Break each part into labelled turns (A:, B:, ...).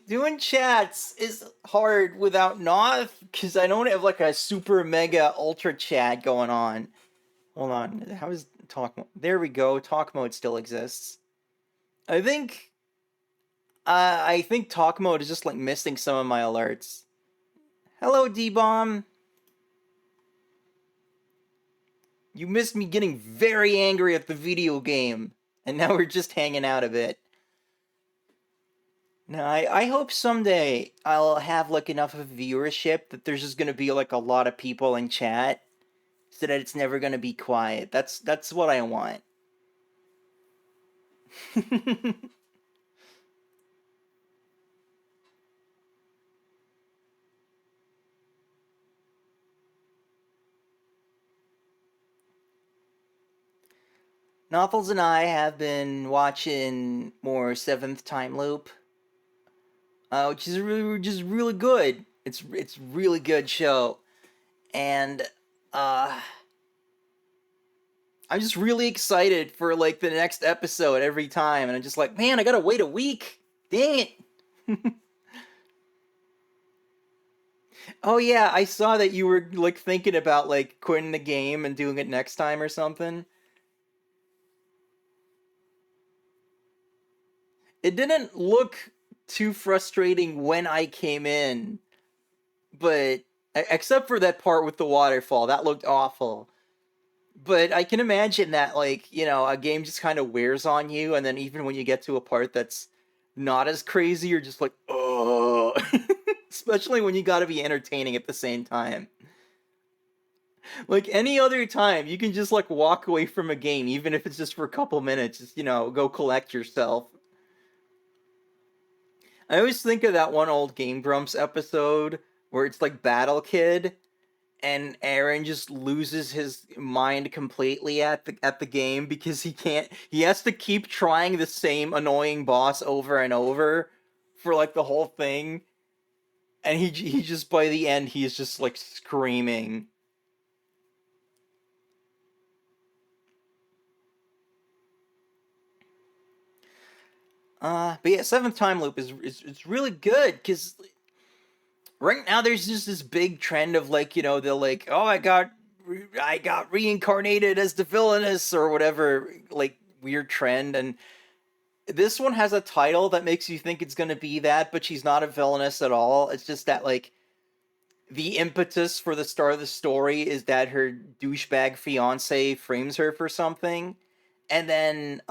A: doing chats is hard without Noth, because I don't have like a super mega ultra chat going on. Hold on, how is talk mode? There we go. Talk mode still exists. I think I think talk mode is just like missing some of my alerts. Hello, D-Bomb. You missed me getting very angry at the video game, and now we're just hanging out a bit. No, I hope someday I'll have like enough of a viewership that there's just gonna be like a lot of people in chat, so that it's never gonna be quiet. That's what I want. Novels and I have been watching more Seventh Time Loop, which is really just really good. It's really good show, and uh, I'm just really excited for like the next episode every time, and I'm just like, man, I gotta wait a week. Dang it. Oh yeah, I saw that you were like thinking about like quitting the game and doing it next time or something. It didn't look too frustrating when I came in, but except for that part with the waterfall, that looked awful. But I can imagine that like, a game just kind of wears on you, and then even when you get to a part that's not as crazy, you're just like, "Oh." Especially when you got to be entertaining at the same time. Like any other time, you can just like walk away from a game, even if it's just for a couple minutes. Just go collect yourself. I always think of that one old Game Grumps episode where it's like Battle Kid, and Aaron just loses his mind completely at the game because he has to keep trying the same annoying boss over and over for like the whole thing, and he just by the end he's just like screaming. But yeah, Seventh Time Loop is it's really good because right now there's just this big trend of like they're like, oh, I got reincarnated as the villainess or whatever, like weird trend. And this one has a title that makes you think it's gonna be that, but she's not a villainess at all. It's just that like the impetus for the start of the story is that her douchebag fiance frames her for something, and then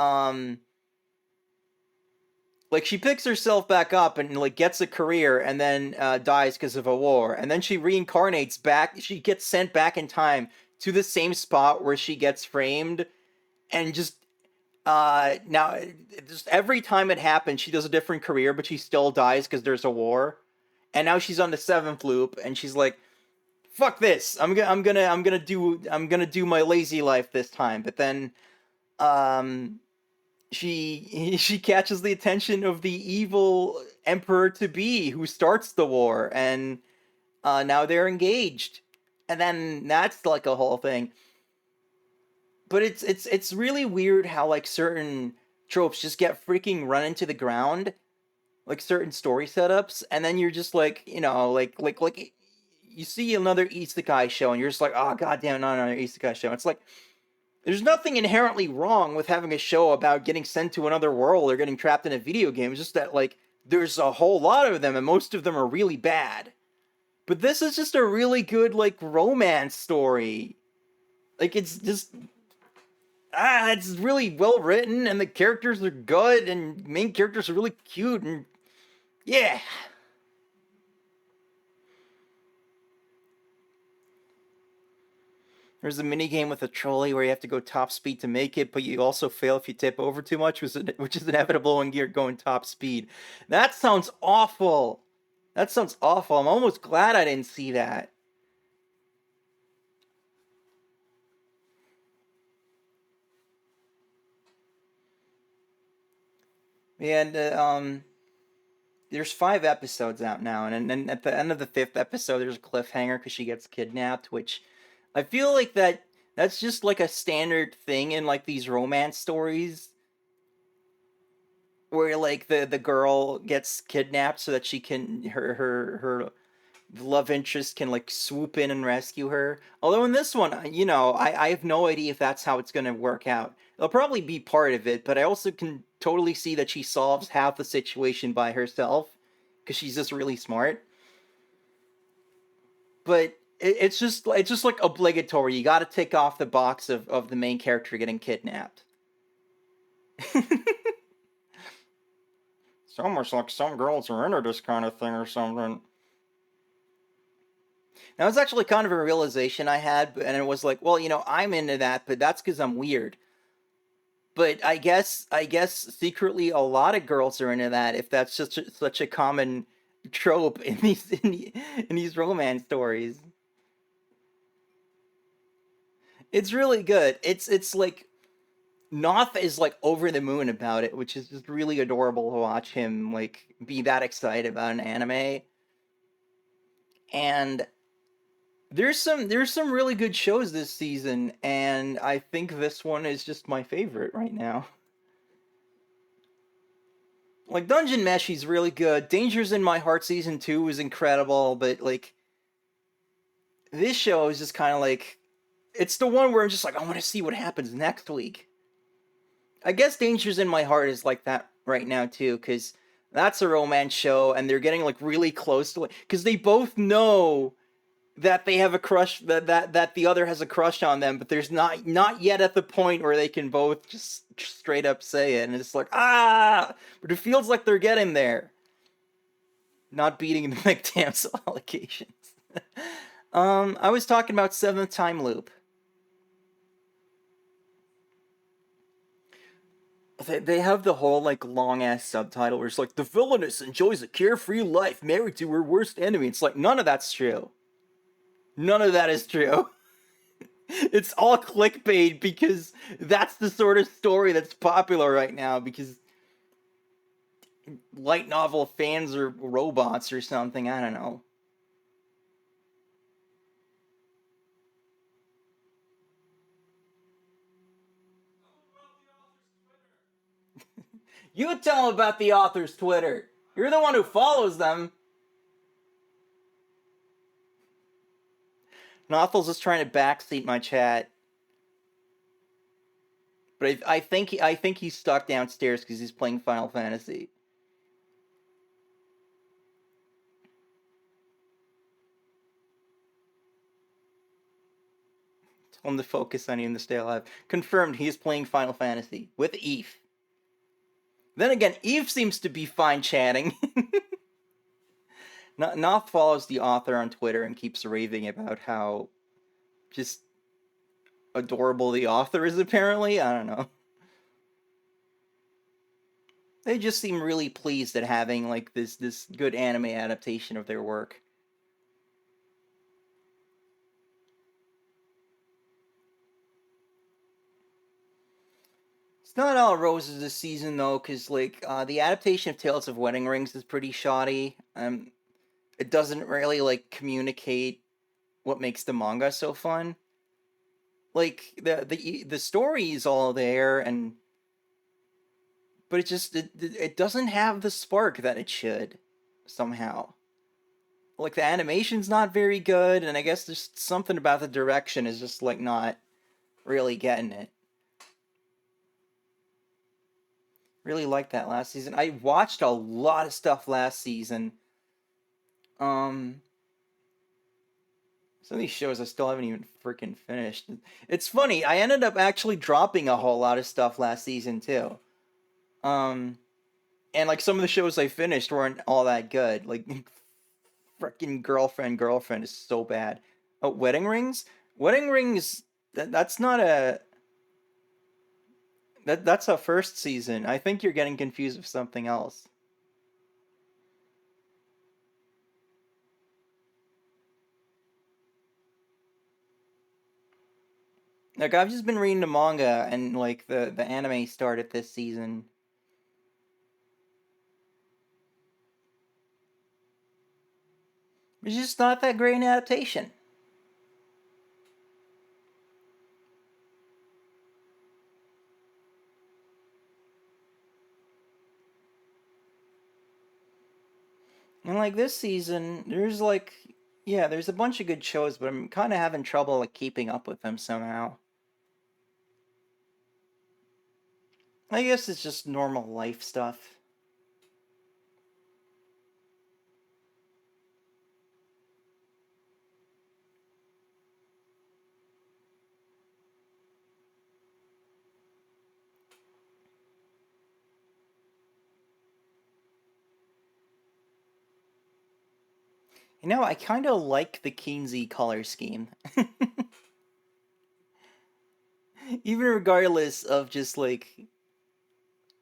A: like she picks herself back up and like gets a career, and then dies because of a war, and then she reincarnates back. She gets sent back in time to the same spot where she gets framed, and just now just every time it happens, she does a different career, but she still dies because there's a war. And now she's on the seventh loop, and she's like, "Fuck this! I'm gonna do my lazy life this time." But then, um, she catches the attention of the evil emperor to be who starts the war, and now they're engaged, and then that's like a whole thing. But it's really weird how like certain tropes just get freaking run into the ground, like certain story setups, and then you're just like, like you see another isekai show and you're just like, oh god damn, not another isekai show. It's like there's nothing inherently wrong with having a show about getting sent to another world or getting trapped in a video game. It's just that like there's a whole lot of them and most of them are really bad. But this is just a really good like romance story. Like it's really well written, and the characters are good, and main characters are really cute, and yeah. There's a mini game with a trolley where you have to go top speed to make it, but you also fail if you tip over too much, which is inevitable when you're going top speed. That sounds awful. That sounds awful. I'm almost glad I didn't see that. And there's 5 episodes out now, and then at the end of the 5th episode, there's a cliffhanger because she gets kidnapped, which I feel like that's just like a standard thing in like these romance stories where like the girl gets kidnapped so that she can her love interest can like swoop in and rescue her. Although in this one, I have no idea if that's how it's going to work out. It'll probably be part of it, but I also can totally see that she solves half the situation by herself because she's just really smart. But it's just like obligatory. You got to tick off the box of the main character getting kidnapped. It's almost like some girls are into this kind of thing or something. That was actually kind of a realization I had, and it was like, well, I'm into that, but that's because I'm weird. But I guess secretly a lot of girls are into that if that's such a common trope in these romance stories. It's really good. It's like Noth is like over the moon about it, which is just really adorable to watch him like be that excited about an anime. And there's some really good shows this season, and I think this one is just my favorite right now. Like Dungeon Mesh, he's really good. Dangers in My Heart season 2 was incredible, but like this show is just kind of like it's the one where I'm just like I want to see what happens next week. I guess Dangers in My Heart is like that right now too, because that's a romance show, and they're getting like really close to it because they both know that they have a crush that the other has a crush on them, but there's not yet at the point where they can both just straight up say it, and it's like but it feels like they're getting there, not beating the McDamsel allegations. I was talking about Seventh Time Loop. They have the whole like long ass subtitle where it's like the villainess enjoys a carefree life married to her worst enemy. It's like none of that's true. None of that is true. It's all clickbait because that's the sort of story that's popular right now because light novel fans are robots or something. I don't know. You tell them about the author's Twitter. You're the one who follows them. Nothel's just trying to backseat my chat, but I think he's stuck downstairs because he's playing Final Fantasy. Tell him to focus on him to stay alive. Confirmed, he is playing Final Fantasy with Eve. Then again, Eve seems to be fine chatting. Noth follows the author on Twitter and keeps raving about how just adorable the author is, apparently. I don't know. They just seem really pleased at having like this good anime adaptation of their work. It's not all roses this season though, because like the adaptation of Tales of Wedding Rings is pretty shoddy. It doesn't really like communicate what makes the manga so fun. Like the story is all there, and but it doesn't have the spark that it should somehow. Like the animation's not very good, and I guess there's something about the direction is just like not really getting it. Really liked that last season. I watched a lot of stuff last season. Um, some of these shows I still haven't even freaking finished. It's funny. I ended up actually dropping a whole lot of stuff last season too. Um, and like some of the shows I finished weren't all that good. Like freaking girlfriend is so bad. Oh, Wedding Rings. Wedding Rings. That's not a that's a first season. I think you're getting confused with something else. Like I've just been reading the manga, and like the anime started this season. It's just not that great an adaptation. And like this season, there's like, yeah, there's a bunch of good shows, but I'm kind of having trouble like keeping up with them somehow. I guess it's just normal life stuff. You know, I kind of like the Keensey color scheme, even regardless of just like,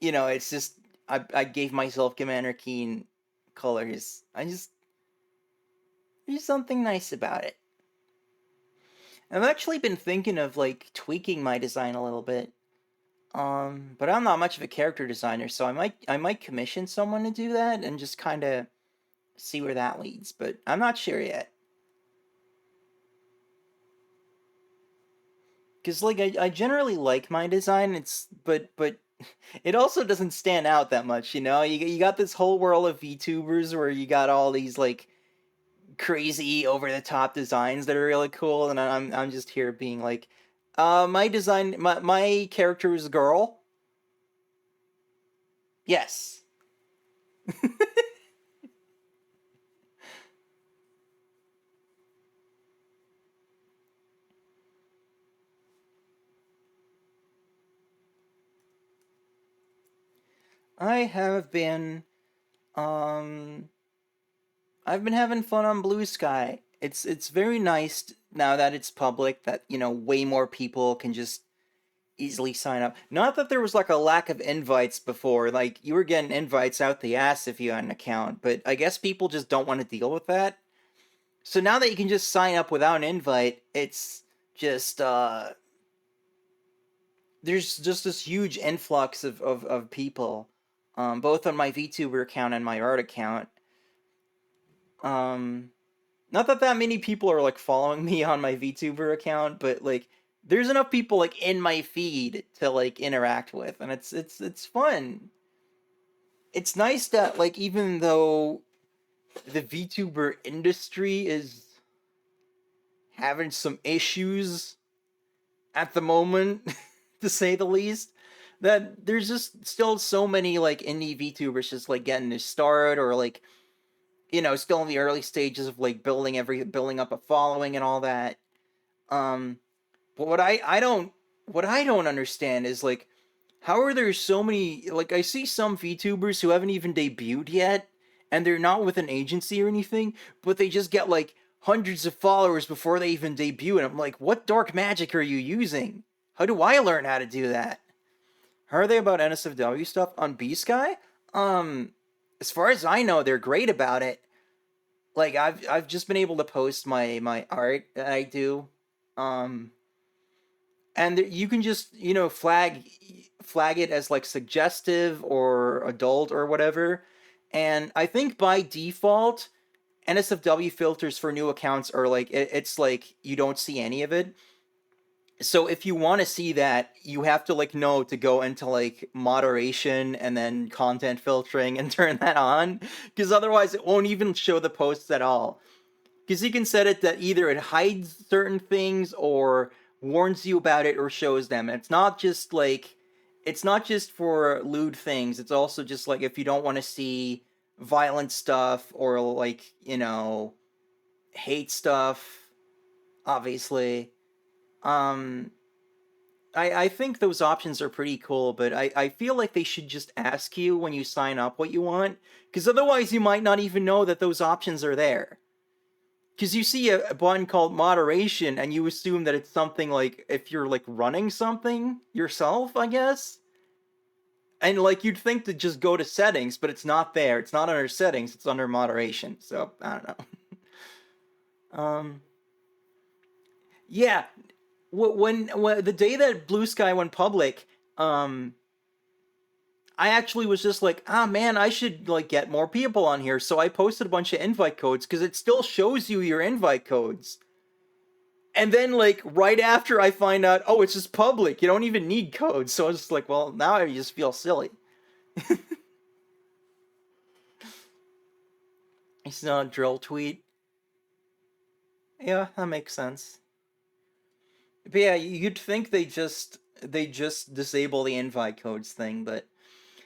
A: it's just I gave myself Commander Keen colors. There's something nice about it. I've actually been thinking of like tweaking my design a little bit. But I'm not much of a character designer, so I might commission someone to do that and just kind of see where that leads. But I'm not sure yet. Cause like I generally like my design. But it also doesn't stand out that much. You got this whole world of VTubers where you got all these like crazy over the top designs that are really cool, and I'm just here being like, my design, my character is a girl. Yes, I have been. Um, I've been having fun on Blue Sky. It's very nice now that it's public that way more people can just easily sign up. Not that there was like a lack of invites before, like you were getting invites out the ass if you had an account, but I guess people just don't want to deal with that. So now that you can just sign up without an invite, it's just there's just this huge influx of people, both on my VTuber account and my art account. Um, Not that many people are like following me on my VTuber account, but like there's enough people like in my feed to like interact with, and it's fun. It's nice that like even though the VTuber industry is having some issues at the moment, to say the least, that there's just still so many like indie VTubers just like getting to start, or like still in the early stages of like building up a following and all that. Um, but what I don't understand is like how are there so many, like I see some VTubers who haven't even debuted yet, and they're not with an agency or anything, but they just get like hundreds of followers before they even debut, and I'm like, what dark magic are you using? How do I learn how to do that? How are they about NSFW stuff on B Sky? Um, as far as I know, they're great about it. Like I've just been able to post my art that I do. Um, and you can just flag it as like suggestive or adult or whatever, and I think by default NSFW filters for new accounts are like it's like you don't see any of it. So if you want to see that, you have to like know to go into like moderation and then content filtering and turn that on, because otherwise it won't even show the posts at all. Because you can set it that either it hides certain things or warns you about it or shows them. And it's not just for lewd things. It's also just like if you don't want to see violent stuff or like hate stuff. Obviously, um, I think those options are pretty cool, but I feel like they should just ask you when you sign up what you want, because otherwise you might not even know that those options are there. Because you see a button called moderation and you assume that it's something like if you're like running something yourself, I guess. And like you'd think to just go to settings, but it's not there. It's not under settings, it's under moderation. So I don't know. Um, yeah, when the day that Blue Sky went public, um, I actually was just like, ah man, I should like get more people on here. So I posted a bunch of invite codes because it still shows you your invite codes. And then like right after I find out, oh, it's just public. You don't even need codes. So I was just like, well, now I just feel silly. It's not a drill tweet. Yeah, that makes sense. But yeah, you'd think they just disable the invite codes thing, but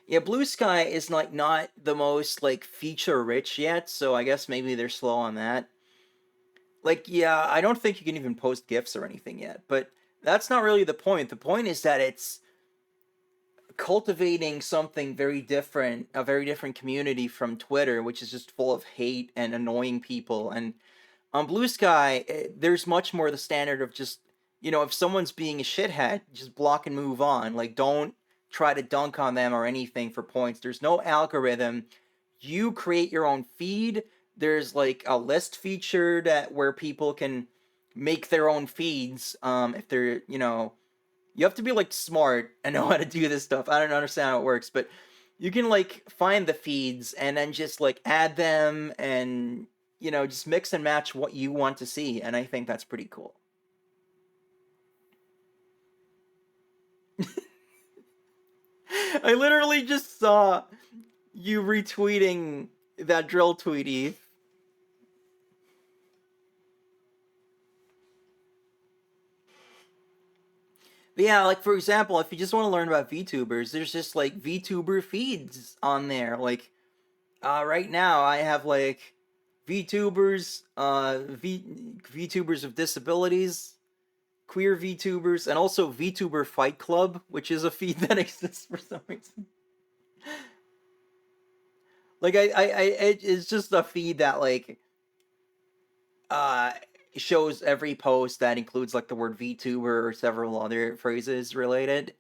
A: yeah, Blue Sky is like not the most like feature rich yet, so I guess maybe they're slow on that. Like, yeah, I don't think you can even post GIFs or anything yet, but that's not really the point. The point is that it's cultivating something very different, a very different community from Twitter, which is just full of hate and annoying people. And on Blue Sky, there's much more the standard of just, if someone's being a shithead, just block and move on. Like, don't try to dunk on them or anything for points. There's no algorithm. You create your own feed. There's like a list feature that where people can make their own feeds. If they're, you have to be like smart and know how to do this stuff. I don't understand how it works, but you can like find the feeds and then just like add them and just mix and match what you want to see, and I think that's pretty cool. I literally just saw you retweeting that drill tweet, Eve. But yeah, like for example, if you just want to learn about VTubers, there's just like VTuber feeds on there. Like right now I have like VTubers, VTubers of disabilities, queer VTubers, and also VTuber Fight Club, which is a feed that exists for some reason. Like it's just a feed that like uh shows every post that includes like the word VTuber or several other phrases related.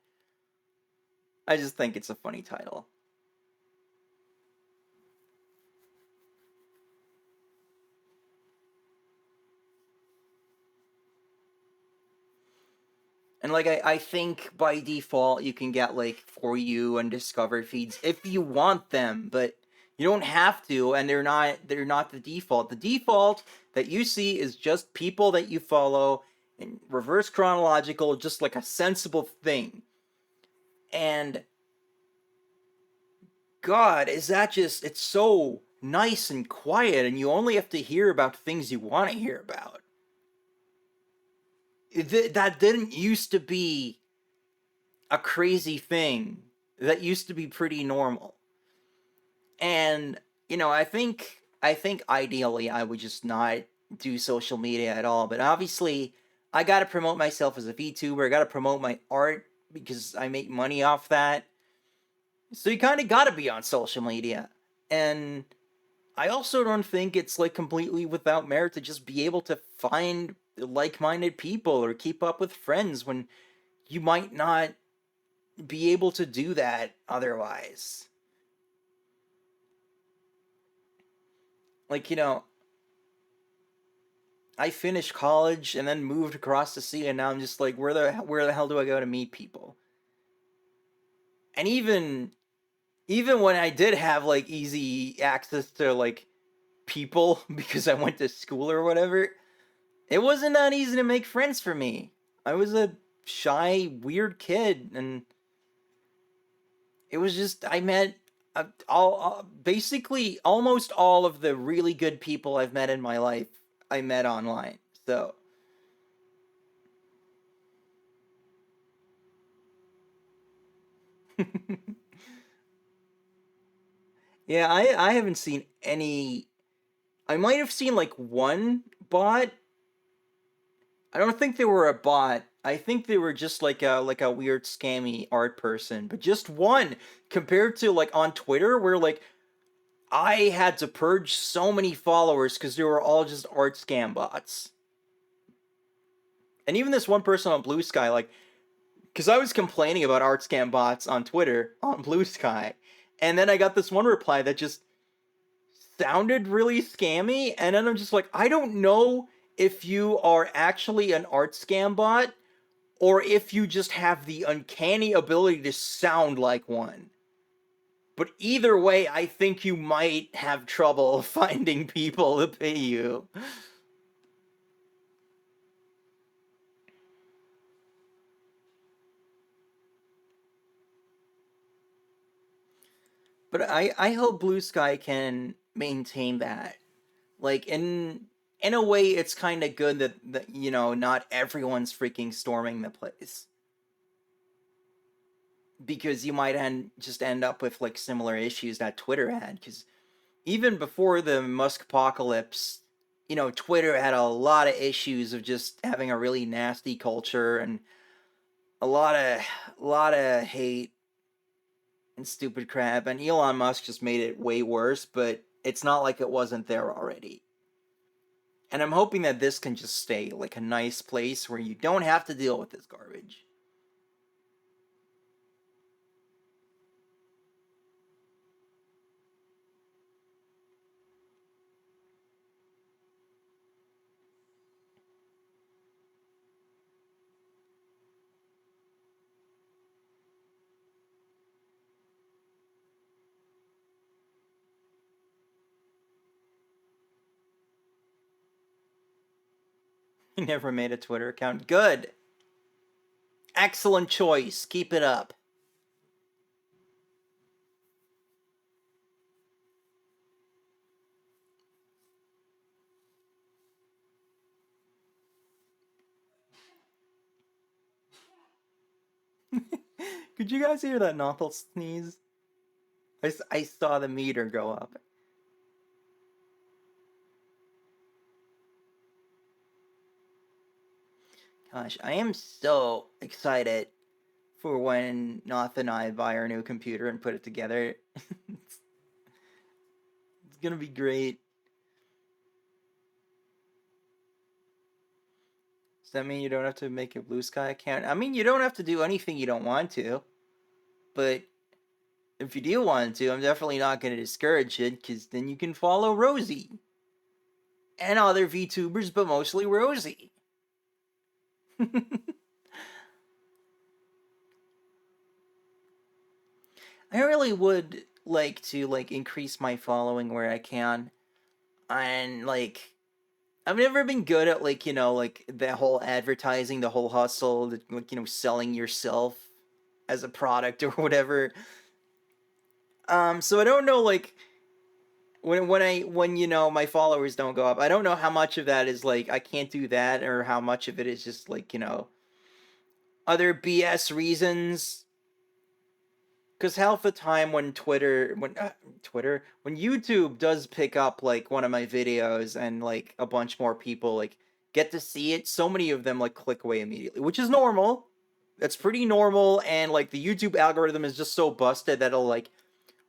A: I just think it's a funny title. And like I think by default you can get like For You and Discover feeds if you want them, but you don't have to, and they're not the default. The default that you see is just people that you follow in reverse chronological, just like a sensible thing. And God, is that just it's so nice and quiet, and you only have to hear about things you want to hear about. That didn't used to be a crazy thing. That used to be pretty normal. And I think ideally I would just not do social media at all, but obviously I got to promote myself as a VTuber. I got to promote my art because I make money off that. So you kind of got to be on social media. And I also don't think it's like completely without merit to just be able to find like-minded people or keep up with friends when you might not be able to do that otherwise. Like, I finished college and then moved across the sea, and now I'm just like, where the hell do I go to meet people? And even when I did have like easy access to like people because I went to school or whatever, it wasn't that easy to make friends for me. I was a shy, weird kid, and it was just I met basically almost all of the really good people I've met in my life. I met online, so yeah, I haven't seen any. I might have seen like one bot. I don't think they were a bot. I think they were just like a weird scammy art person, but just one compared to like on Twitter where like I had to purge so many followers because they were all just art scam bots. And even this one person on Blue Sky, like, because I was complaining about art scam bots on Twitter on Blue Sky, and then I got this one reply that just sounded really scammy, and then I'm just like, I don't know if you are actually an art scam bot or if you just have the uncanny ability to sound like one. But either way, I think you might have trouble finding people to pay you. But I hope Blue Sky can maintain that. Like in a way, it's kind of good that you know not everyone's freaking storming the place, because you might end up with like similar issues that Twitter had. Because even before the Musk apocalypse, you know, Twitter had a lot of issues of just having a really nasty culture and a lot of hate and stupid crap. And Elon Musk just made it way worse, but it's not like it wasn't there already. And I'm hoping that this can just stay like a nice place where you don't have to deal with this garbage. He never made a Twitter account. Good. Excellent choice. Keep it up. Could you guys hear that Nothel sneeze? I saw the meter go up. Gosh, I am so excited for when Noth and I buy our new computer and put it together. It's gonna be great. Does that mean you don't have to make a Blue Sky account? I mean, you don't have to do anything you don't want to, but if you do want to, I'm definitely not going to discourage it, because then you can follow Rosie and other VTubers, but mostly Rosie. I really would like to like increase my following where I can, and like I've never been good at like, you know, like the whole advertising, the whole hustle, like, you know, selling yourself as a product or whatever. So I don't know like when you know my followers don't go up, I don't know how much of that is like I can't do that, or how much of it is just like, you know, other BS reasons. Because half the time when when YouTube does pick up like one of my videos and like a bunch more people like get to see it, so many of them like click away immediately, which is normal. That's pretty normal, and like the YouTube algorithm is just so busted that it'll like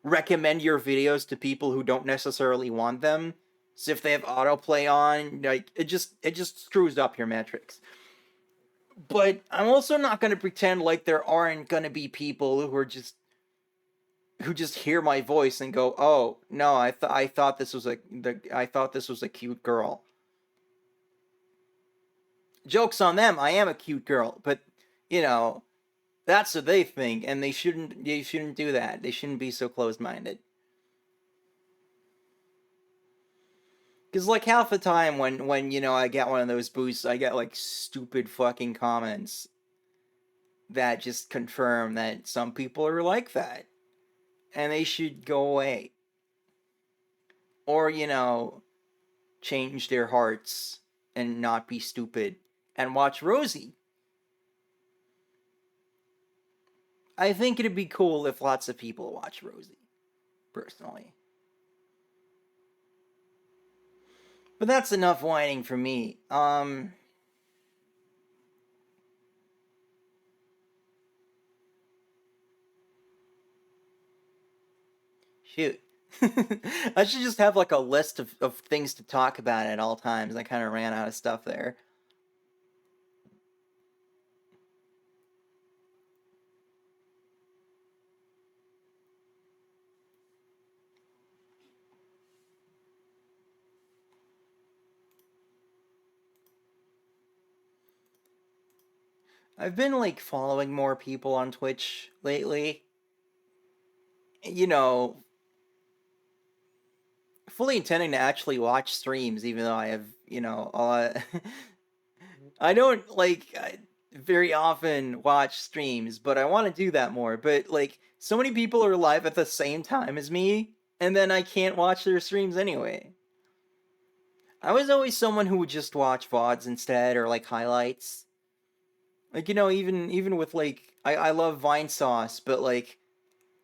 A: recommend your videos to people who don't necessarily want them. So if they have autoplay on, like it just screws up your metrics. But I'm also not going to pretend like there aren't going to be people who just hear my voice and go, "Oh, no, I thought this was I thought this was a cute girl." Jokes on them. I am a cute girl, but you know, that's what they think, and they shouldn't do that. They shouldn't be so closed-minded. Because like half the time when you know I get one of those boosts, I get like stupid fucking comments that just confirm that some people are like that, and they should go away, or you know, change their hearts and not be stupid and watch Rosie. I think it'd be cool if lots of people watch Rosie, personally. But that's enough whining for me. Shoot. I should just have like a list of things to talk about at all times. I kind of ran out of stuff there. I've been like following more people on Twitch lately. You know, fully intending to actually watch streams, even though I have, you know, a lot. I don't like very often watch streams, but I want to do that more. But like, so many people are live at the same time as me, and then I can't watch their streams anyway. I was always someone who would just watch VODs instead, or like highlights. Like, even with like I love Vine Sauce, but like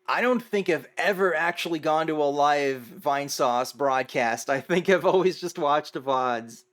A: I don't think I've ever actually gone to a live Vine Sauce broadcast. I think I've always just watched the VODs.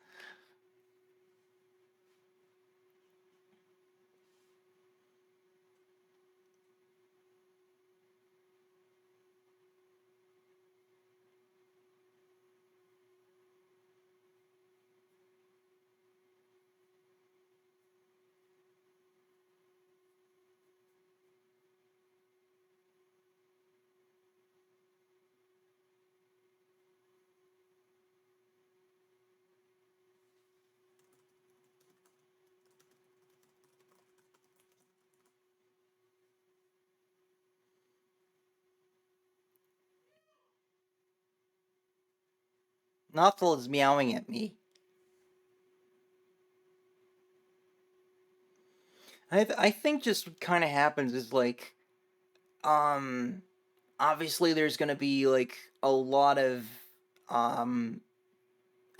A: Nothel is meowing at me. I think just what kind of happens is like, um, obviously there's gonna be like a lot of um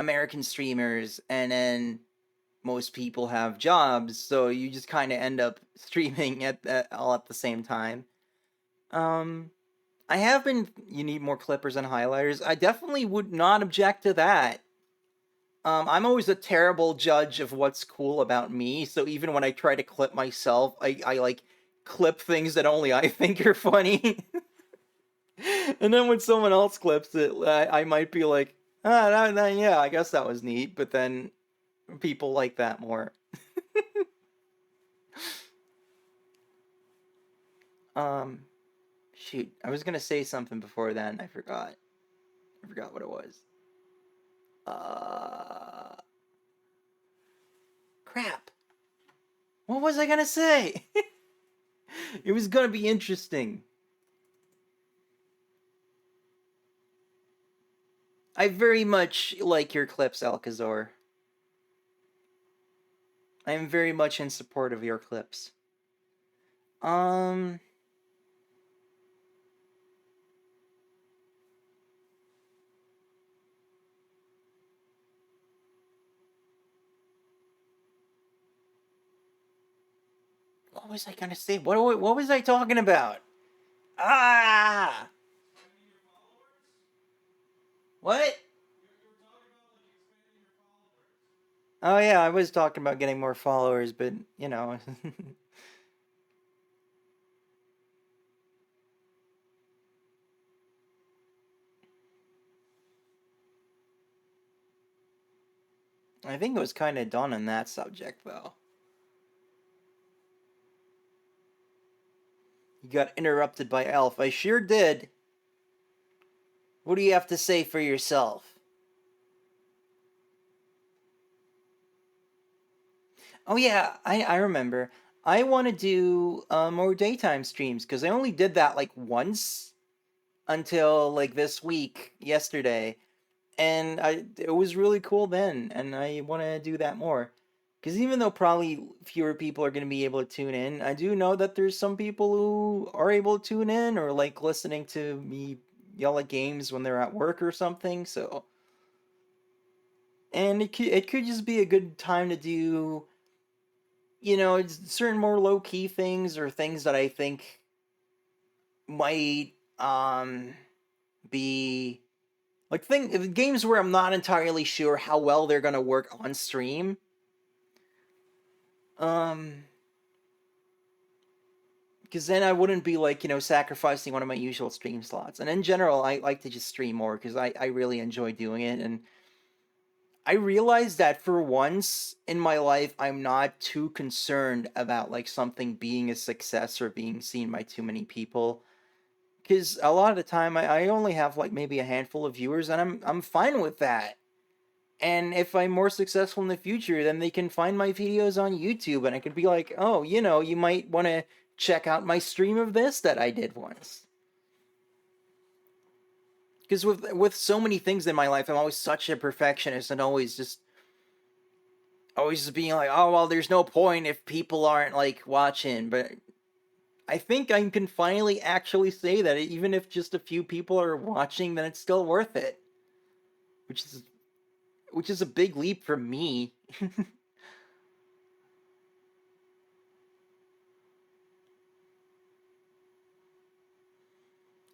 A: American streamers, and then most people have jobs, so you just kind of end up streaming all at the same time. Um, I have been. You need more clippers and highlighters. I definitely would not object to that. I'm always a terrible judge of what's cool about me, so even when I try to clip myself, I like clip things that only I think are funny. And then when someone else clips it, I might be like, yeah, I guess that was neat, but then people like that more. Um, Shoot, I was gonna say something before then. I forgot. I forgot what it was. Uh, Crap. What was I gonna say? It was gonna be interesting. I very much like your clips, Alcazar. I am very much in support of your clips. Um, what was I gonna say? What was I talking about? Ah, what? Oh yeah, I was talking about getting more followers, but you know, I think it was kind of done on that subject though. You got interrupted by Elf. I sure did. What do you have to say for yourself? Oh yeah, I remember. I want to do more daytime streams because I only did that like once until like this week, yesterday, and it was really cool then, and I want to do that more. Because even though probably fewer people are going to be able to tune in, I do know that there's some people who are able to tune in or like listening to me yell at games when they're at work or something. So, and it could just be a good time to do, certain more low key things or things that I think might be like games where I'm not entirely sure how well they're gonna work on stream. Um, because then I wouldn't be like sacrificing one of my usual stream slots. And in general, I like to just stream more because I really enjoy doing it. And I realized that for once in my life, I'm not too concerned about like something being a success or being seen by too many people. Because a lot of the time, I only have like maybe a handful of viewers, and I'm fine with that. And if I'm more successful in the future, then they can find my videos on YouTube, and I could be like, oh, you might want to check out my stream of this that I did once. Because with so many things in my life, I'm always such a perfectionist and always just being like, oh well, there's no point if people aren't like watching. But I think I can finally actually say that even if just a few people are watching, then it's still worth it. Which is which is a big leap for me.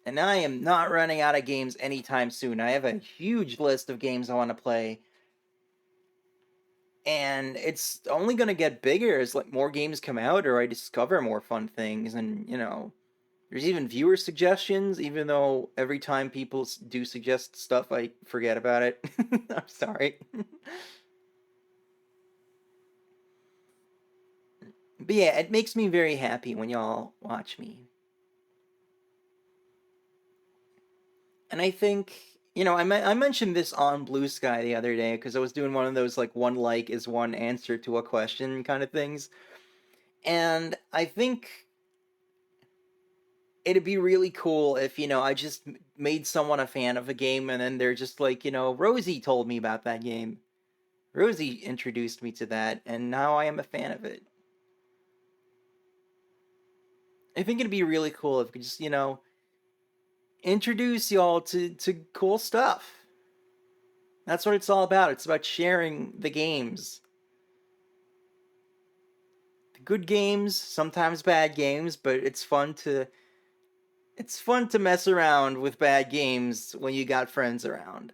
A: And I am not running out of games anytime soon. I have a huge list of games I want to play. And it's only going to get bigger as like more games come out or I discover more fun things. And, there's even viewer suggestions, even though every time people do suggest stuff, I forget about it. I'm sorry. But yeah, it makes me very happy when y'all watch me. And I think, I mentioned this on Blue Sky the other day because I was doing one of those like one like is one answer to a question kind of things. And I think it'd be really cool if, I just made someone a fan of a game and then they're just like, Rosie told me about that game. Rosie introduced me to that and now I am a fan of it. I think it'd be really cool if we could just, introduce y'all to cool stuff. That's what it's all about. It's about sharing the games. The good games, sometimes bad games, but it's fun to mess around with bad games when you got friends around.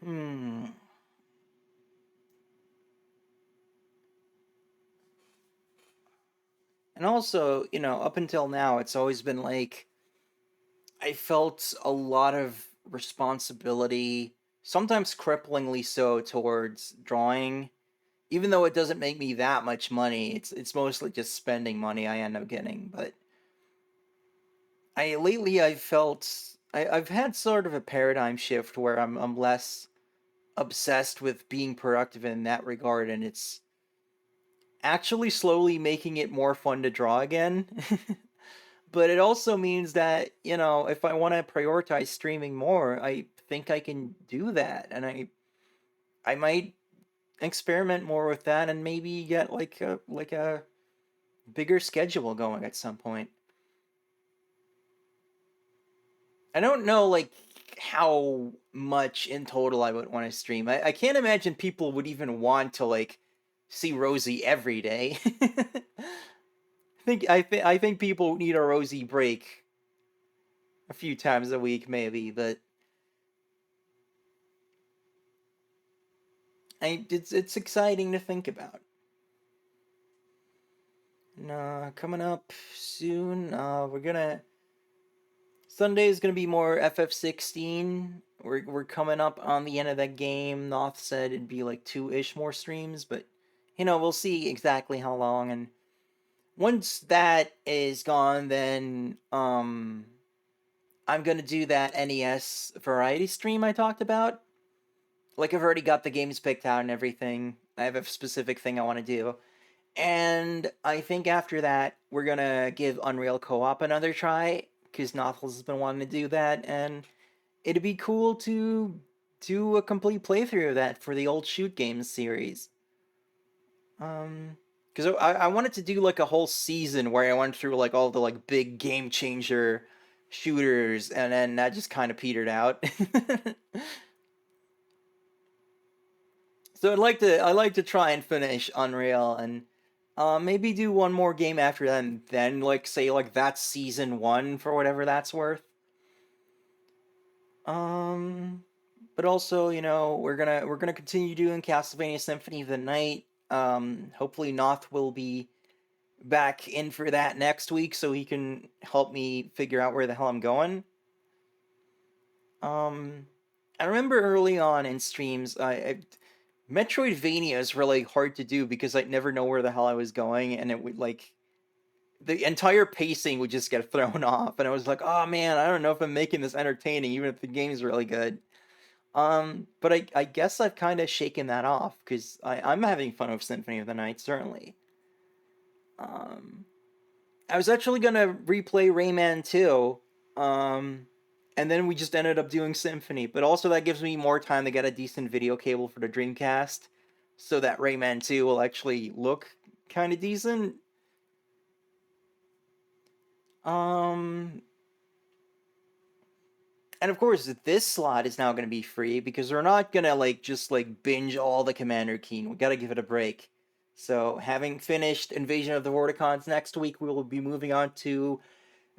A: Hmm. And also, up until now, it's always been like I felt a lot of responsibility, sometimes cripplingly so, towards drawing. Even though it doesn't make me that much money, it's mostly just spending money I end up getting. But I've felt I've had sort of a paradigm shift where I'm less obsessed with being productive in that regard, and it's actually slowly making it more fun to draw again. But it also means that, if I want to prioritize streaming more, I think I can do that. And I might experiment more with that and maybe get like a bigger schedule going at some point. I don't know like how much in total I would want to stream. I can't imagine people would even want to like see Rosie every day. I think people need a Rosie break a few times a week maybe, but it's exciting to think about. Coming up soon, we're gonna Sunday is gonna be more FF16. We're coming up on the end of that game. Noth said it'd be like two-ish more streams, but we'll see exactly how long. And once that is gone, then I'm gonna do that NES variety stream I talked about. Like I've already got the games picked out and everything. I have a specific thing I want to do. And I think after that, we're gonna give Unreal Co-op another try because Nothels has been wanting to do that, and it'd be cool to do a complete playthrough of that for the old Shoot Games series. Because I wanted to do like a whole season where I went through like all the like big game changer shooters, and then that just kind of petered out. So I'd like to try and finish Unreal and maybe do one more game after that, and then like say like that's season one for whatever that's worth. Um, but also we're gonna continue doing Castlevania Symphony of the Night. Hopefully Noth will be back in for that next week so he can help me figure out where the hell I'm going. Um, I remember early on in streams, Metroidvania is really hard to do because I never know where the hell I was going, and it would like the entire pacing would just get thrown off, and I was like, oh man, I don't know if I'm making this entertaining, even if the game's really good. But I guess I've kind of shaken that off because I'm having fun with Symphony of the Night certainly. Um, I was actually gonna replay Rayman 2, um, and then we just ended up doing Symphony. But also that gives me more time to get a decent video cable for the Dreamcast. so that Rayman 2 will actually look kind of decent. Um, and of course, this slot is now going to be free because we're not going to like just like binge all the Commander Keen. We got to give it a break. So, having finished Invasion of the Vorticons next week, we will be moving on to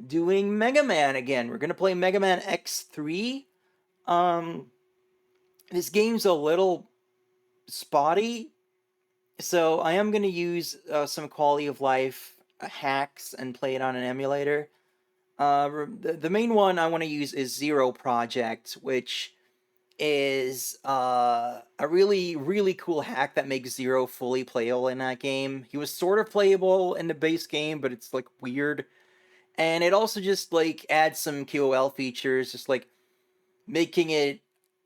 A: doing Mega Man again. We're going to play Mega Man X3. Um, this game's a little spotty, so I am going to use some quality of life hacks and play it on an emulator. The main one I want to use is Zero Project, which is a really cool hack that makes Zero fully playable in that game. He was sort of playable in the base game, but it's like weird. And it also just like adds some QOL features, just like making it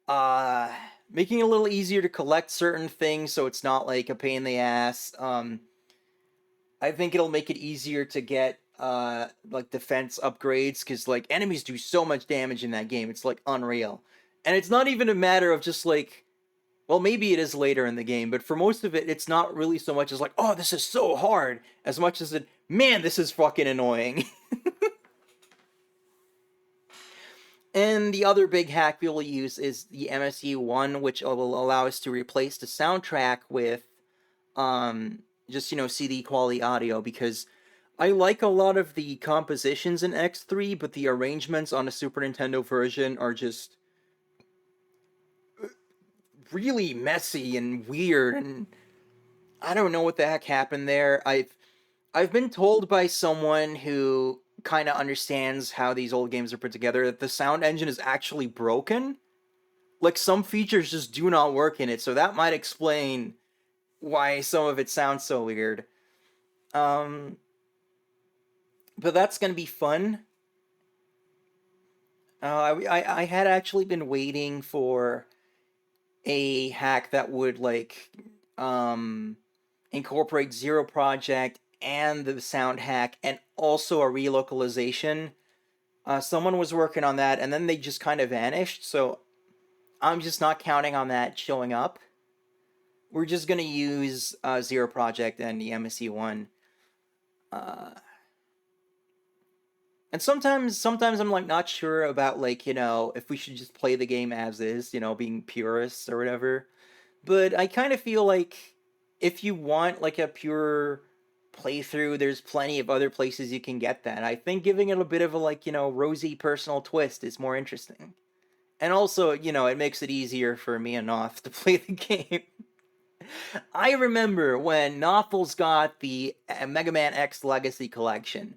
A: uh making it a little easier to collect certain things so it's not like a pain in the ass. I think it'll make it easier to get like defense upgrades because like enemies do so much damage in that game. It's like unreal. And it's not even a matter of just like, well, maybe it is later in the game, but for most of it, it's not really so much as like, oh, this is so hard, as much as it, man, this is fucking annoying. And the other big hack we'll use is the MSU1, which will allow us to replace the soundtrack with just, CD quality audio, because I like a lot of the compositions in X3, but the arrangements on the Super Nintendo version are just really messy and weird, and I don't know what the heck happened there. I've been told by someone who kind of understands how these old games are put together that the sound engine is actually broken. Like some features just do not work in it, so that might explain why some of it sounds so weird. Um, but that's gonna be fun. I had actually been waiting for a hack that would like um incorporate Zero Project and the sound hack and also a relocalization. Someone was working on that and then they just kind of vanished, so I'm just not counting on that showing up. We're just gonna use Zero Project and the MSC1. Uh, and sometimes I'm like not sure about like if we should just play the game as is, being purists or whatever. But I kind of feel like if you want like a pure playthrough, there's plenty of other places you can get that. I think giving it a bit of a like rosy personal twist is more interesting. And also, it makes it easier for me and Noth to play the game. I remember when Nothels got the Mega Man X Legacy Collection,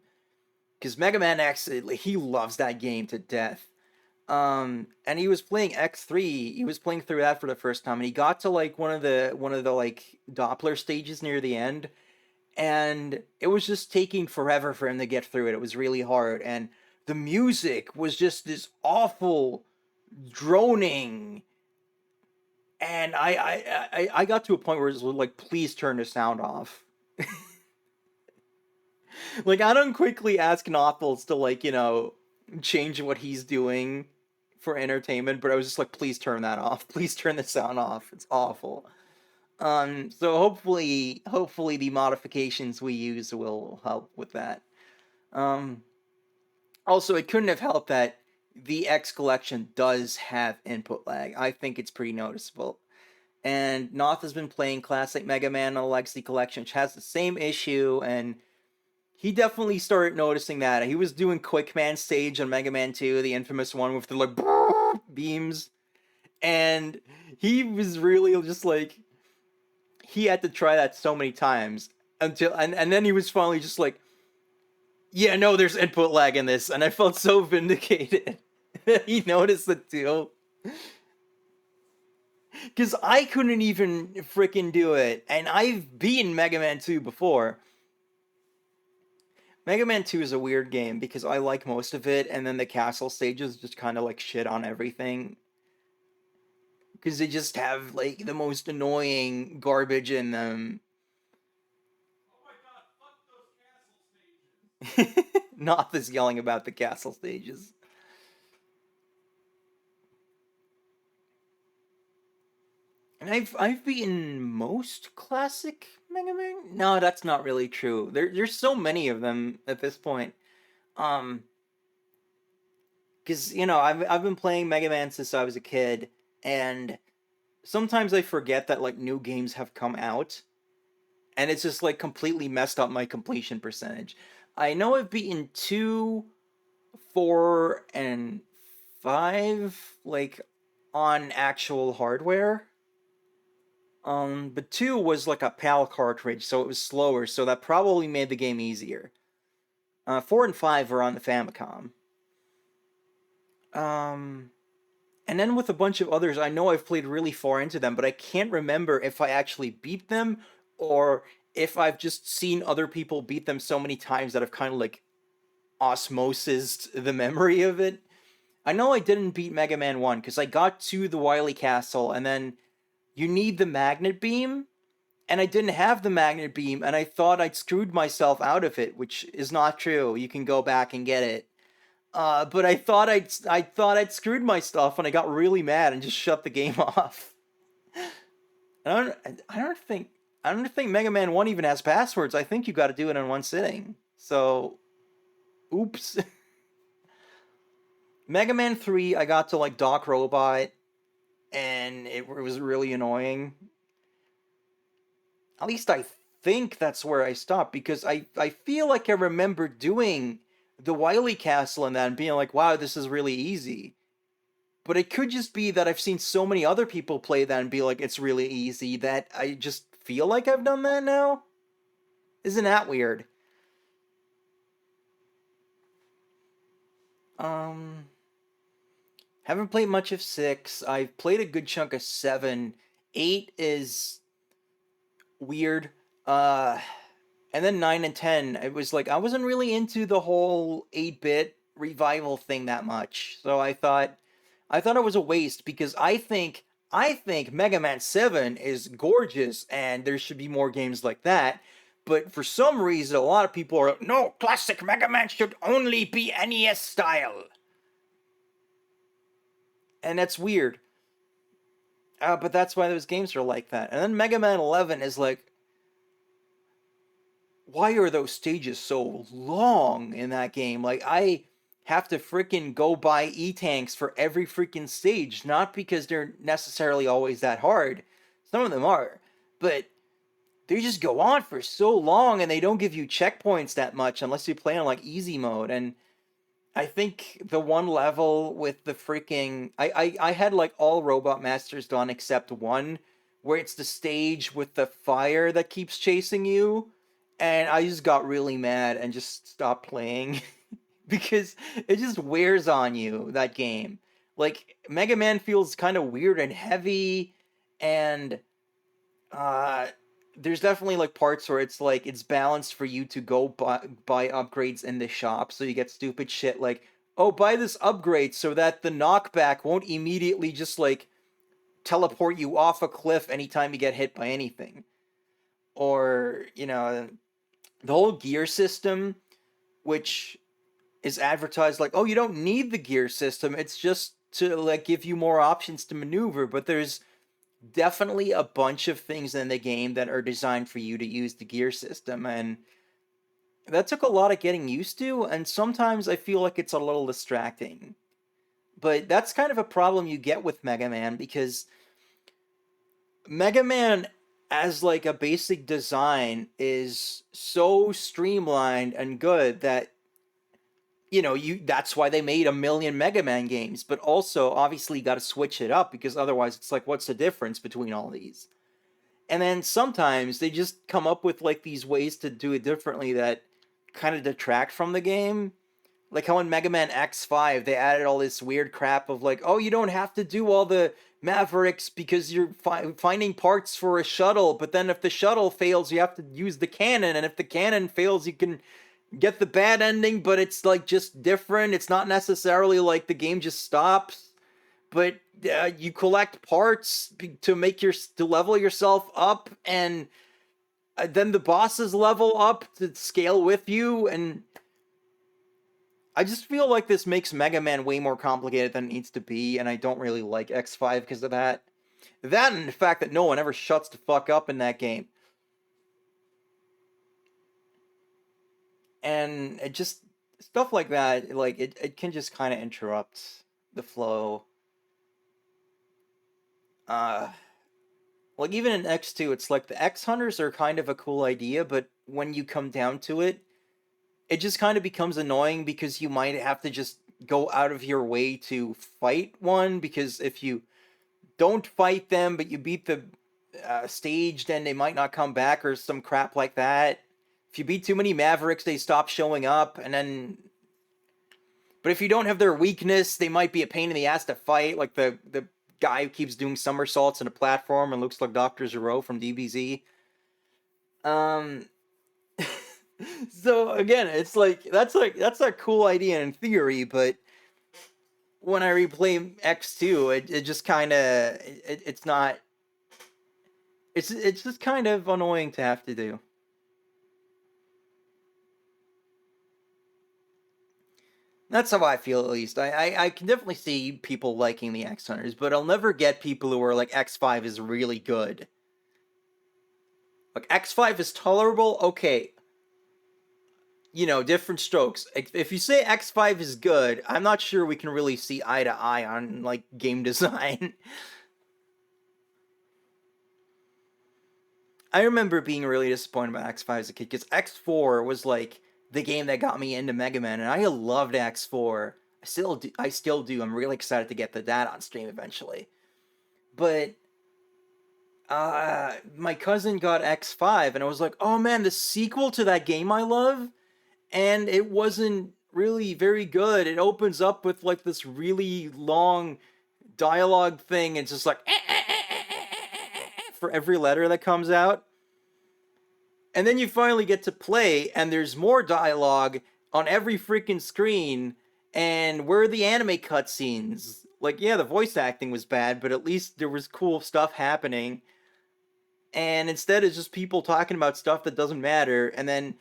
A: because Mega Man X, he loves that game to death. And he was playing X3. He was playing through that for the first time, and he got to like one of the like Doppler stages near the end, and it was just taking forever for him to get through it. It was really hard, and the music was just this awful droning. And I got to a point where it was like, please turn the sound off. Like, I don't quickly ask Nothels to like change what he's doing for entertainment, but I was just like, please turn that off. Please turn the sound off. It's awful. So hopefully the modifications we use will help with that. Um, Also, it couldn't have helped that the X collection does have input lag. I think it's pretty noticeable. And Noth has been playing classic Mega Man on the Legacy Collection, which has the same issue, and he definitely started noticing that. He was doing Quick Man stage on Mega Man 2, the infamous one with the like beams, and he was really just like, he had to try that so many times until and then he was finally just like, yeah, no, there's input lag in this, and I felt so vindicated. He noticed it too. Because I couldn't even freaking do it, and I've beaten Mega Man 2 before. Mega Man 2 is a weird game because I like most of it, and then the castle stages just kind of like shit on everything. Because they just have like the most annoying garbage in them. Noth is yelling about the castle stages. And I've beaten most classic Mega Man. No, that's not really true. There's so many of them at this point. Um, because I've been playing Mega Man since I was a kid, and sometimes I forget that like new games have come out, and it's just like completely messed up my completion percentage. I know I've beaten 2, 4, and 5 like on actual hardware. But 2 was like a PAL cartridge, so it was slower, so that probably made the game easier. 4 and 5 were on the Famicom. Um, and then with a bunch of others, I know I've played really far into them, but I can't remember if I actually beat them or if I've just seen other people beat them so many times that I've kind of like osmosis the memory of it. I know I didn't beat Mega Man 1 because I got to the Wily Castle and then you need the magnet beam, and I didn't have the magnet beam, and I thought I'd screwed myself out of it, which is not true. You can go back and get it. But I thought I'd screwed myself, and I got really mad and just shut the game off. I don't I don't think I don't think Mega Man 1 even has passwords. I think you got to do it in one sitting. So, oops. Mega Man 3, I got to like Doc Robot, and it was really annoying. At least I think that's where I stopped because I feel like I remember doing the Wily Castle and that and being like, wow, this is really easy. But it could just be that I've seen so many other people play that and be like, it's really easy that I just feel like I've done that now. Isn't that weird? Um, haven't played much of 6. I've played a good chunk of 7. 8 is weird. Uh, and then 9 and 10, it was like I wasn't really into the whole 8-bit revival thing that much. So I thought it was a waste because I think Mega Man 7 is gorgeous and there should be more games like that. But for some reason, a lot of people are no, classic Mega Man should only be NES style, and that's weird. But that's why those games are like that. And then Mega Man 11 is like, why are those stages so long in that game? Like, I have to freaking go buy E-tanks for every freaking stage, not because they're necessarily always that hard. Some of them are, but they just go on for so long and they don't give you checkpoints that much unless you play on like easy mode. And I think the one level with the freaking I had like all Robot Masters done except one where it's the stage with the fire that keeps chasing you, and I just got really mad and just stopped playing because it just wears on you, that game. Like Mega Man feels kind of weird and heavy, and uh there's definitely like parts where it's like it's balanced for you to go buy upgrades in the shop, so you get stupid shit like, oh, buy this upgrade so that the knockback won't immediately just like teleport you off a cliff anytime you get hit by anything. Or the whole gear system, which is advertised like, oh, you don't need the gear system, it's just to like give you more options to maneuver, but there's definitely a bunch of things in the game that are designed for you to use the gear system, and that took a lot of getting used to, and sometimes I feel like it's a little distracting. But that's kind of a problem you get with Mega Man because Mega Man as like a basic design is so streamlined and good that you that's why they made a million Mega Man games, but also obviously you got to switch it up because otherwise it's like, what's the difference between all these? And then sometimes they just come up with like these ways to do it differently that kind of detract from the game. Like how in Mega Man X5 they added all this weird crap of like, oh, you don't have to do all the Mavericks because you're finding parts for a shuttle, but then if the shuttle fails, you have to use the cannon, and if the cannon fails, you can get the bad ending, but it's like just different. It's not necessarily like the game just stops, but you collect parts to level yourself up, and then the bosses level up to scale with you, and I just feel like this makes Mega Man way more complicated than it needs to be, and I don't really like X5 because of that. That and the fact that no one ever shuts the fuck up in that game. And it just stuff like that, like it can just kind of interrupt the flow. Uh like even in X2, it's like the X hunters are kind of a cool idea, but when you come down to it, it just kind of becomes annoying because you might have to just go out of your way to fight one, because if you don't fight them but you beat the stage, then they might not come back or some crap like that. If you beat too many Mavericks, they stop showing up, and then. But if you don't have their weakness, they might be a pain in the ass to fight, like the guy who keeps doing somersaults in a platform and looks like Dr. Zero from DBZ. Um, so again, it's like that's a cool idea in theory, but when I replay X2, it just kind of it's not. It's just kind of annoying to have to do. That's how I feel, at least. I can definitely see people liking the X Hunters, but I'll never get people who are like X5 is really good. Like X5 is tolerable, okay. You know, different strokes. If you say X5 is good, I'm not sure we can really see eye to eye on like game design. I remember being really disappointed by X5 as a kid because X4 was like the game that got me into Mega Man, and I loved X4. I still do. I'm really excited to get the data on stream eventually. But my cousin got X5, and I was like, oh man, the sequel to that game I love, and it wasn't really very good. It opens up with like this really long dialogue thing. It's just like for every letter that comes out. And then you finally get to play, and there's more dialogue on every freaking screen. And where are the anime cutscenes? Like, yeah, the voice acting was bad, but at least there was cool stuff happening. And instead, it's just people talking about stuff that doesn't matter. And then,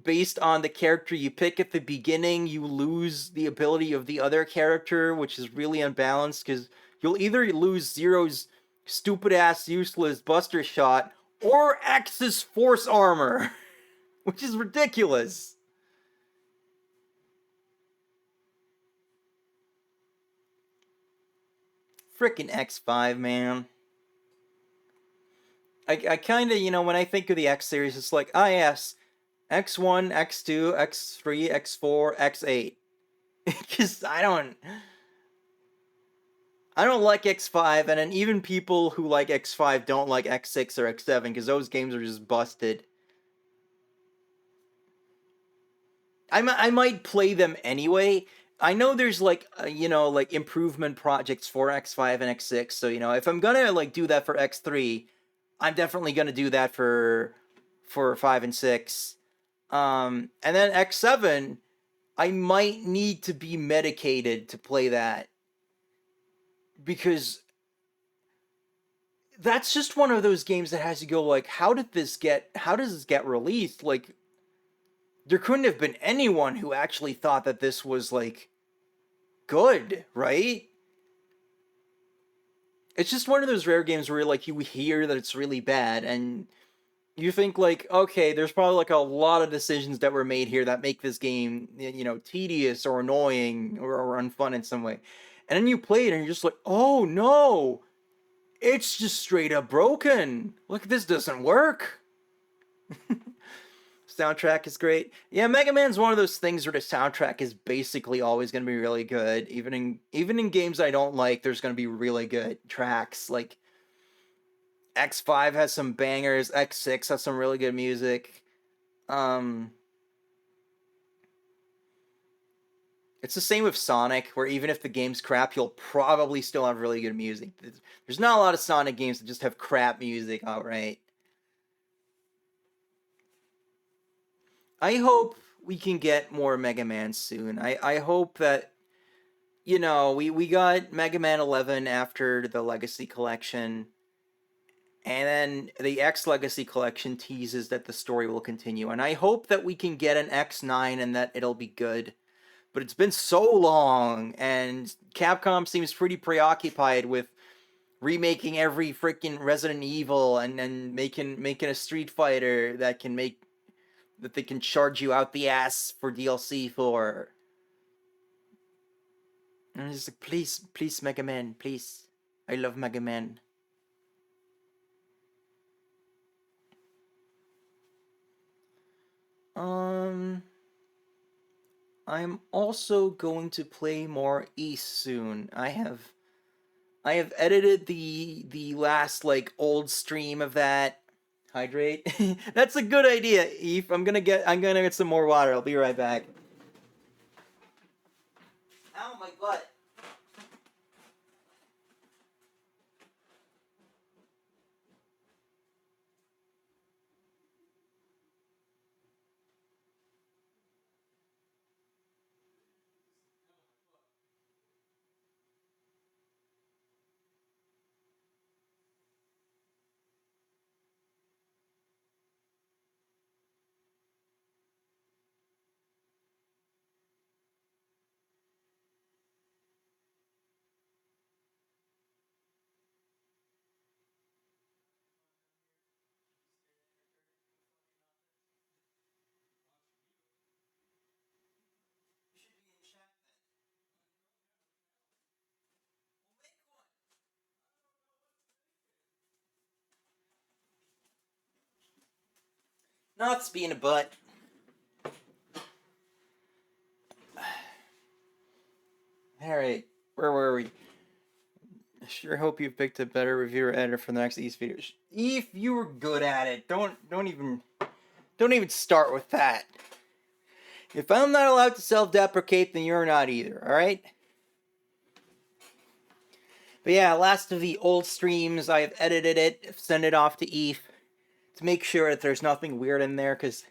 A: based on the character you pick at the beginning, you lose the ability of the other character, which is really unbalanced because you'll either lose Zero's stupid ass useless Buster Shot or X's force armor, which is ridiculous. Frickin' X5, man. I kind of, when I think of the X series, it's like, ah, yes, X1, X2, X3, X4, X8. Because I don't like X5, and then even people who like X5 don't like X6 or X7 because those games are just busted. I might play them anyway. I know there's like like improvement projects for X5 and X6. So if I'm gonna like do that for X3, I'm definitely gonna do that for 5 and 6. And then X7, I might need to be medicated to play that because that's just one of those games that has to go like, how does this get released? Like, there couldn't have been anyone who actually thought that this was like good, right? It's just one of those rare games where like you hear that it's really bad and you think like, okay, there's probably like a lot of decisions that were made here that make this game, tedious or annoying or unfun in some way. And then you play it and you're just like, oh no, it's just straight up broken. Look, this doesn't work. Soundtrack is great. Yeah, Mega Man's one of those things where the soundtrack is basically always going to be really good. Even in games I don't like, there's going to be really good tracks. Like X5 has some bangers, X6 has some really good music. It's the same with Sonic, where even if the game's crap, you'll probably still have really good music. There's not a lot of Sonic games that just have crap music outright. I hope we can get more Mega Man soon. I hope that we got Mega Man 11 after the Legacy Collection, and then the X Legacy Collection teases that the story will continue. And I hope that we can get an X9 and that it'll be good. But it's been so long, and Capcom seems pretty preoccupied with remaking every freaking Resident Evil and then making a Street Fighter that they can charge you out the ass for DLC for. And it's like, please, Mega Man, please. I love Mega Man. I'm also going to play more East soon. I have edited the last like old stream of that. Hydrate. That's a good idea, Eve. I'm gonna get some more water. I'll be right back. Ow, my butt. Not being a butt. Alright, where were we? I sure hope you picked a better reviewer editor for the next East video. Eve, you were good at it. Don't even start with that. If I'm not allowed to self-deprecate, then you're not either, alright? But yeah, last of the old streams, I've edited it, sent it off to Eve to make sure that there's nothing weird in there, because